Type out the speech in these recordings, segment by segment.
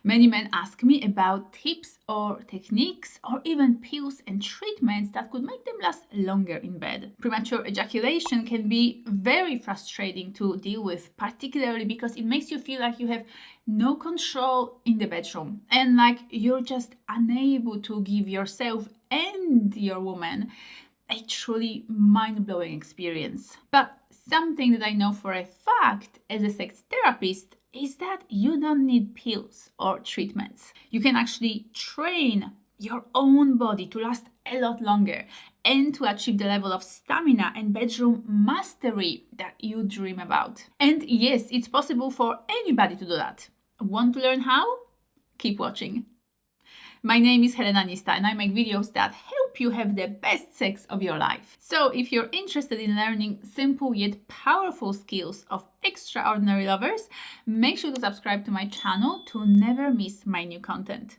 Many men ask me about tips or techniques or even pills and treatments that could make them last longer in bed. Premature ejaculation can be very frustrating to deal with, particularly because it makes you feel like you have no control in the bedroom and like you're just unable to give yourself and your woman a truly mind-blowing experience. But something that I know for a fact as a sex therapist is that you don't need pills or treatments. You can actually train your own body to last a lot longer and to achieve the level of stamina and bedroom mastery that you dream about. And yes, it's possible for anybody to do that. Want to learn how? Keep watching. My name is Helena Nista and I make videos that help you have the best sex of your life. So if you're interested in learning simple yet powerful skills of extraordinary lovers, make sure to subscribe to my channel to never miss my new content.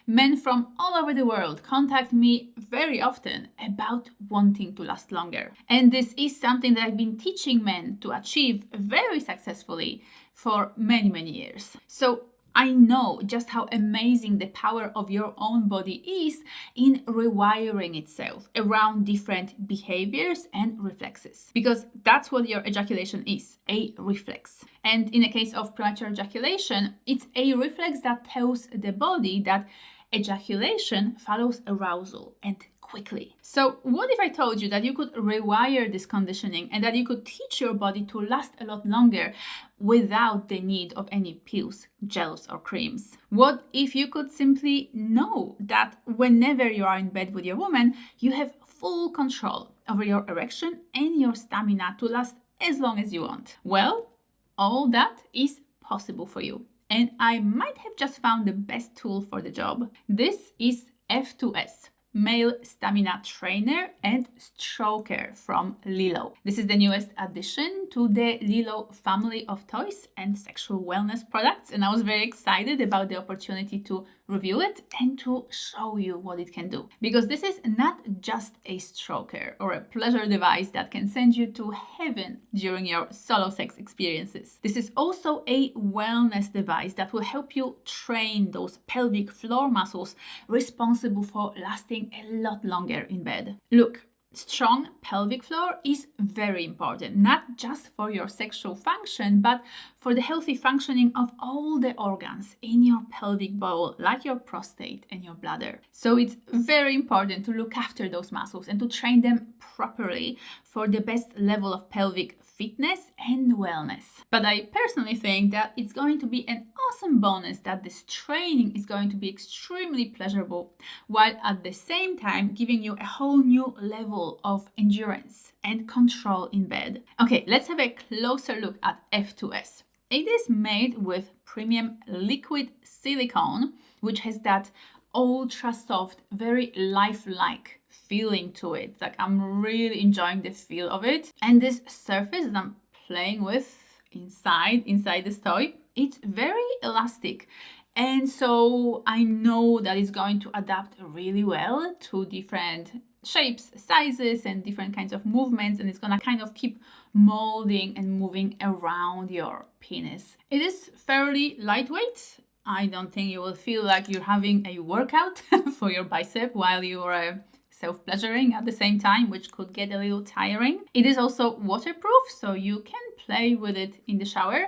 Men from all over the world contact me very often about wanting to last longer. And this is something that I've been teaching men to achieve very successfully for many, many years. So I know just how amazing the power of your own body is in rewiring itself around different behaviors and reflexes. Because that's what your ejaculation is, a reflex. And in the case of premature ejaculation, it's a reflex that tells the body that ejaculation follows arousal and quickly. So what if I told you that you could rewire this conditioning and that you could teach your body to last a lot longer without the need of any pills, gels or creams? What if you could simply know that whenever you are in bed with your woman, you have full control over your erection and your stamina to last as long as you want? Well, all that is possible for you. And I might have just found the best tool for the job. This is F2S. Male Stamina Trainer and Stroker from LELO. This is the newest addition to the LELO family of toys and sexual wellness products, and I was very excited about the opportunity to review it and to show you what it can do. Because this is not just a stroker or a pleasure device that can send you to heaven during your solo sex experiences. This is also a wellness device that will help you train those pelvic floor muscles responsible for lasting a lot longer in bed. Look, strong pelvic floor is very important, not just for your sexual function, but for the healthy functioning of all the organs in your pelvic bowl, like your prostate and your bladder. So it's very important to look after those muscles and to train them properly for the best level of pelvic fitness and wellness. But I personally think that it's going to be an awesome bonus that this training is going to be extremely pleasurable, while at the same time giving you a whole new level of endurance and control in bed. Okay, let's have a closer look at F2S. It is made with premium liquid silicone, which has that ultra soft, very lifelike feeling to it. Like, I'm really enjoying the feel of it. And this surface that I'm playing with inside this toy, it's very elastic. And so I know that it's going to adapt really well to different shapes, sizes, and different kinds of movements, and it's gonna kind of keep molding and moving around your penis. It is fairly lightweight. I don't think you will feel like you're having a workout for your bicep while you're self-pleasuring at the same time, which could get a little tiring. It is also waterproof, so you can play with it in the shower.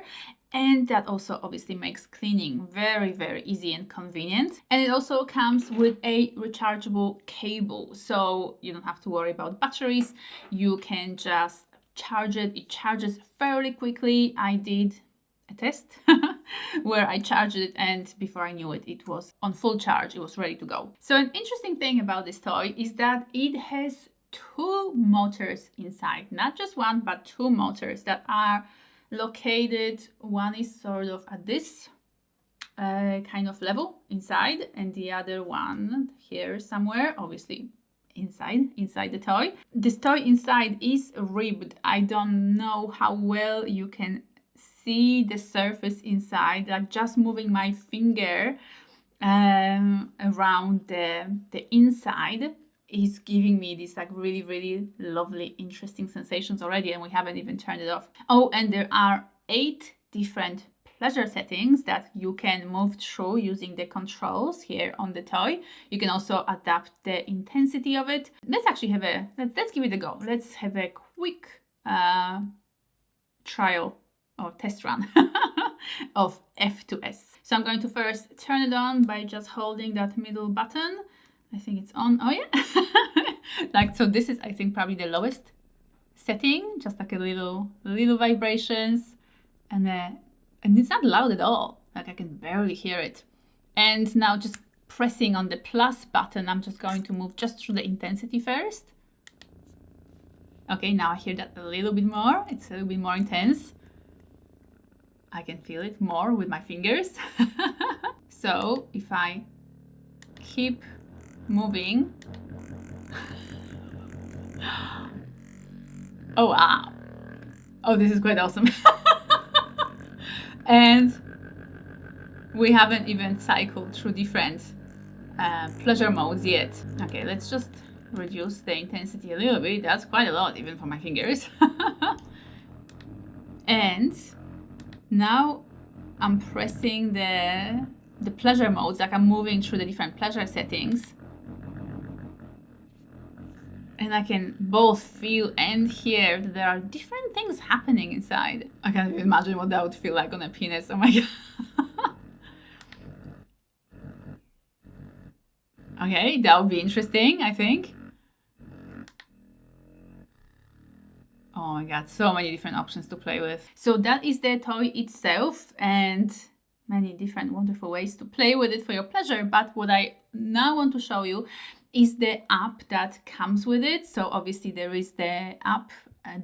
And that also obviously makes cleaning very, very easy and convenient. And it also comes with a rechargeable cable, so you don't have to worry about batteries. You can just charge it. It charges fairly quickly. I did a test where I charged it, and before I knew it, it was on full charge. It was ready to go. So an interesting thing about this toy is that it has two motors inside, not just one, but two motors that are located. One is sort of at this kind of level inside, and the other one here somewhere, obviously inside the toy. This toy inside is ribbed. I don't know how well you can see the surface inside. Like, just moving my finger around the inside is giving me these like really, really lovely, interesting sensations already, and we haven't even turned it off. Oh, and there are 8 different pleasure settings that you can move through using the controls here on the toy. You can also adapt the intensity of it. Let's actually have let's give it a go. Let's have a quick trial or test run of F2S. So I'm going to first turn it on by just holding that middle button. I think it's on. Oh yeah. So this is, I think, probably the lowest setting, just like a little vibrations, and it's not loud at all. I can barely hear it. And now just pressing on the plus button, I'm just going to move just through the intensity first. Okay, now I hear that a little bit more. It's a little bit more intense. I can feel it more with my fingers. So if I keep moving, oh wow, oh, this is quite awesome. And we haven't even cycled through different pleasure modes yet. Okay, let's just reduce the intensity a little bit. That's quite a lot even for my fingers. And now I'm pressing the pleasure modes, like I'm moving through the different pleasure settings. And I can both feel and hear that there are different things happening inside. I can't even imagine what that would feel like on a penis. Oh my god. Okay, that would be interesting, I think. Oh my god, so many different options to play with. So that is the toy itself, and many different wonderful ways to play with it for your pleasure. But what I now want to show you is the app that comes with it. So obviously there is the app,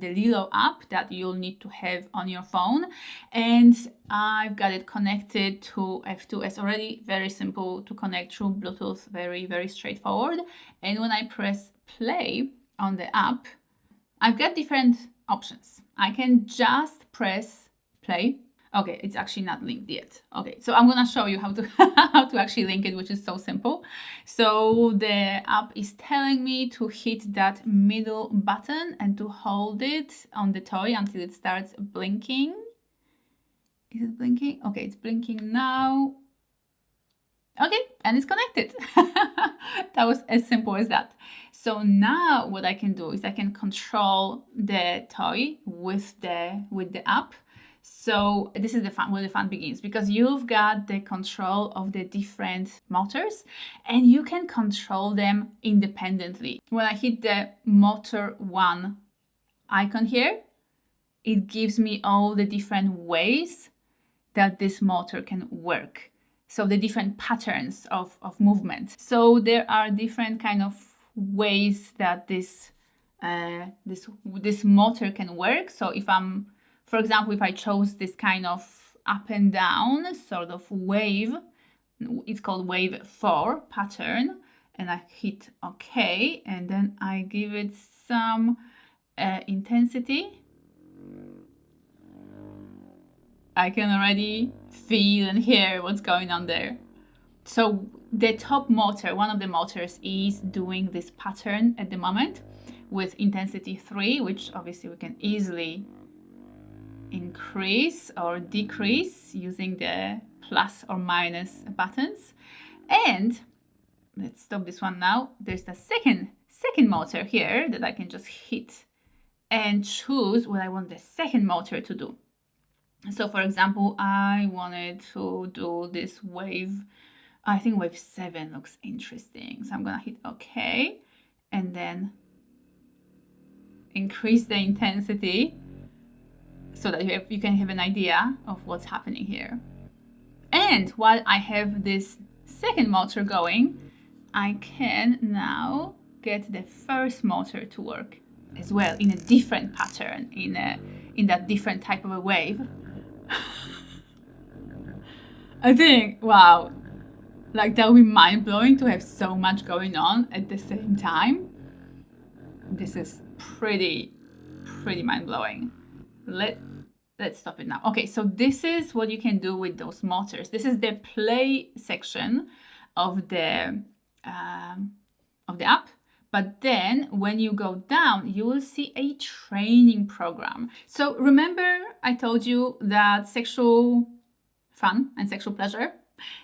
the LELO app that you'll need to have on your phone. And I've got it connected to F2S already. Very simple to connect through Bluetooth, very, very straightforward. And when I press play on the app, I've got different options. I can just press play. Okay, it's actually not linked yet. Okay, so I'm gonna show you how to how to actually link it, which is so simple. So the app is telling me to hit that middle button and to hold it on the toy until it starts blinking. Is it blinking? Okay, it's blinking now. Okay, and it's connected. That was as simple as that. So now what I can do is I can control the toy with the app. So this is where the fun begins, because you've got the control of the different motors and you can control them independently. When I hit the motor 1 icon here, it gives me all the different ways that this motor can work. So the different patterns of movement. So there are different kind of ways that this motor can work. So if for example, if I chose this kind of up and down sort of wave, it's called wave 4 pattern, and I hit OK, and then I give it some intensity. I can already feel and hear what's going on there. So the top motor, one of the motors, is doing this pattern at the moment with intensity 3, which obviously we can easily increase or decrease using the plus or minus buttons. And let's stop this one now. There's the second motor here that I can just hit and choose what I want the second motor to do. So for example, I wanted to do this wave. I think wave 7 looks interesting. So I'm gonna hit OK and then increase the intensity so that you can have an idea of what's happening here. And while I have this second motor going, I can now get the first motor to work as well in a different pattern, in that different type of a wave. I think, wow, like that would be mind-blowing to have so much going on at the same time. This is pretty mind-blowing. Let's stop it now. Okay, so this is what you can do with those motors. This is the play section of the app. But then when you go down, you will see a training program. So remember I told you that sexual fun and sexual pleasure.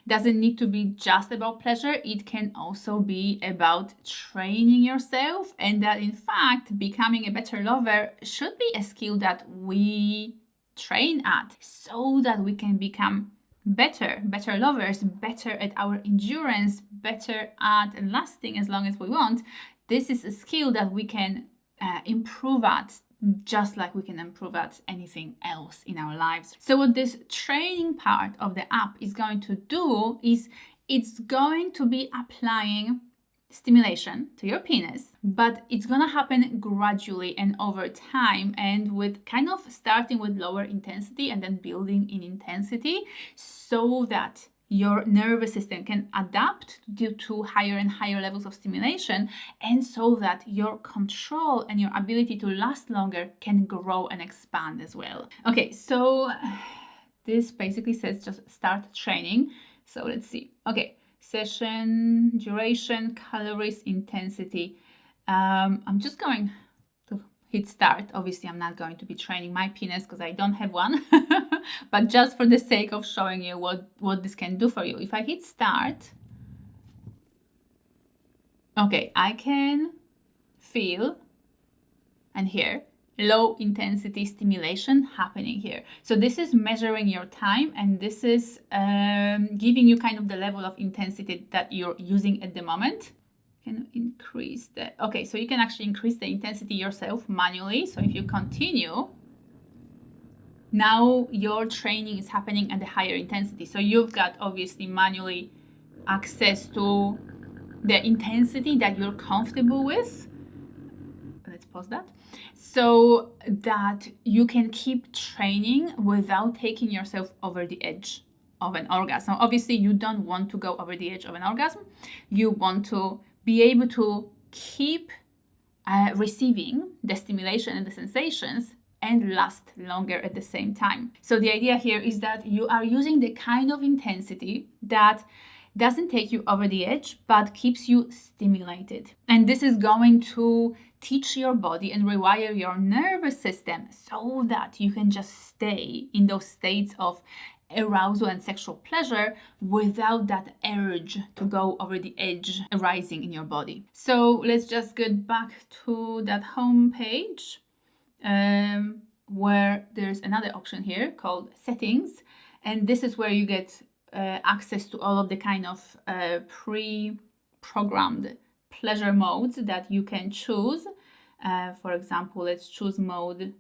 Doesn't need to be just about pleasure. It can also be about training yourself, and that in fact becoming a better lover should be a skill that we train at so that we can become better lovers, better at our endurance, better at lasting as long as we want. This is a skill that we can improve at, just like we can improve at anything else in our lives. So what this training part of the app is going to do is it's going to be applying stimulation to your penis, but it's gonna happen gradually and over time, and with kind of starting with lower intensity and then building in intensity, so that your nervous system can adapt due to higher and higher levels of stimulation, and so that your control and your ability to last longer can grow and expand as well. Okay, so this basically says just start training. So let's see. Okay, session, duration, calories, intensity. I'm just going to hit start. Obviously, I'm not going to be training my penis because I don't have one, but just for the sake of showing you what this can do for you. If I hit start, okay, I can feel and hear low intensity stimulation happening here. So this is measuring your time, and this is giving you kind of the level of intensity that you're using at the moment. Can increase the, okay, so you can actually increase the intensity yourself manually. So if you continue, now your training is happening at a higher intensity. So you've got obviously manually access to the intensity that you're comfortable with. Let's pause that. So that you can keep training without taking yourself over the edge of an orgasm. Obviously, you don't want to go over the edge of an orgasm. You want to be able to keep receiving the stimulation and the sensations and last longer at the same time. So the idea here is that you are using the kind of intensity that doesn't take you over the edge, but keeps you stimulated. And this is going to teach your body and rewire your nervous system so that you can just stay in those states of arousal and sexual pleasure without that urge to go over the edge arising in your body. So let's just get back to that home page where there's another option here called settings. And this is where you get access to all of the kind of pre-programmed pleasure modes that you can choose. For example, let's choose mode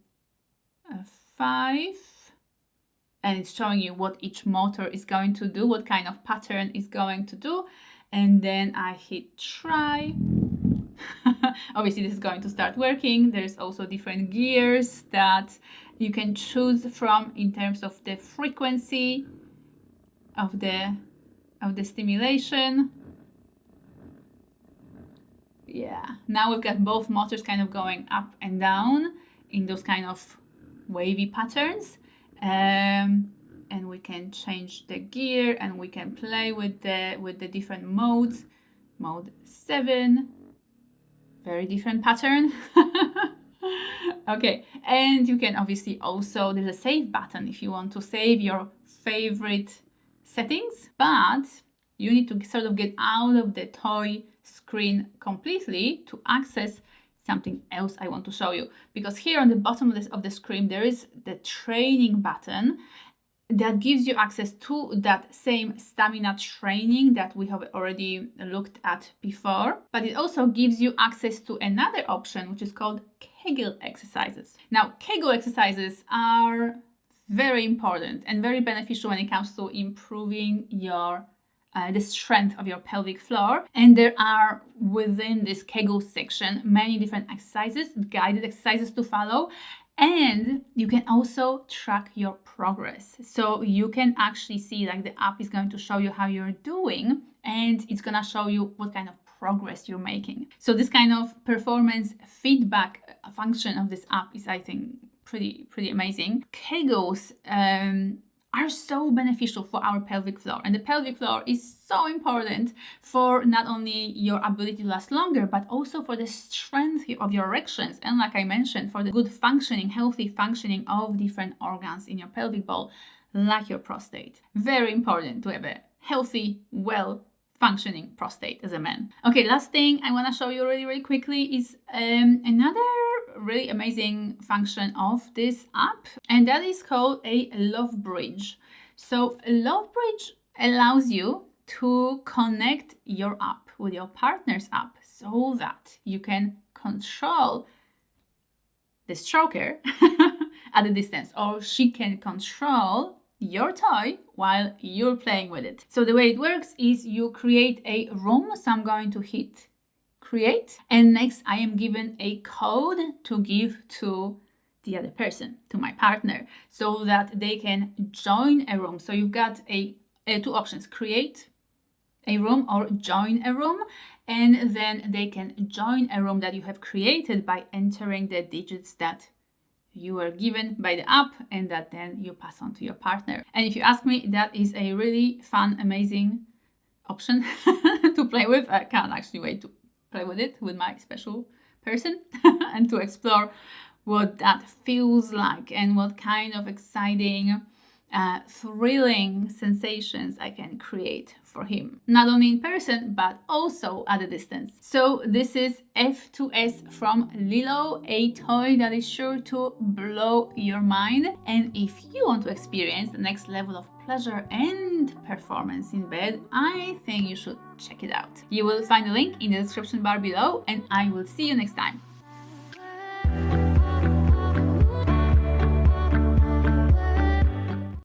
5, and it's showing you what each motor is going to do, what kind of pattern is going to do, and then I hit try. Obviously this is going to start working. There's also different gears that you can choose from in terms of the frequency of the stimulation. Yeah, now we've got both motors kind of going up and down in those kind of wavy patterns, and we can change the gear and we can play with the different modes. Mode 7, very different pattern. Okay, and you can obviously also, there's a save button if you want to save your favorite settings, but you need to sort of get out of the toy screen completely to access something else I want to show you. Because here on the bottom of the screen, there is the training button that gives you access to that same stamina training that we have already looked at before. But it also gives you access to another option, which is called Kegel exercises. Now, Kegel exercises are very important and very beneficial when it comes to improving your the strength of your pelvic floor. And there are within this Kegel section many different exercises, guided exercises to follow. And you can also track your progress. So you can actually see, like, the app is going to show you how you're doing, and it's gonna show you what kind of progress you're making. So this kind of performance feedback function of this app is, I think, pretty amazing. Kegels are so beneficial for our pelvic floor, and the pelvic floor is so important for not only your ability to last longer, but also for the strength of your erections, and like I mentioned, for the good functioning, healthy functioning of different organs in your pelvic bowl, like your prostate. Very important to have a healthy, well-functioning prostate as a man. Okay, last thing I want to show you really quickly is another really amazing function of this app, and that is called a love bridge. So a love bridge allows you to connect your app with your partner's app so that you can control the stroker at a distance, or she can control your toy while you're playing with it. So the way it works is you create a room. So I'm going to hit create, and next I am given a code to give to the other person, to my partner, so that they can join a room. So you've got two options: create a room or join a room, and then they can join a room that you have created by entering the digits that you were given by the app and that then you pass on to your partner. And if you ask me, that is a really fun, amazing option to play with. I can't actually wait to play with it with my special person and to explore what that feels like and what kind of exciting, thrilling sensations I can create for him, not only in person but also at a distance. So this is F2S from LELO, a toy that is sure to blow your mind. And if you want to experience the next level of pleasure and performance in bed, I think you should check it out. You will find a link in the description bar below, and I will see you next time.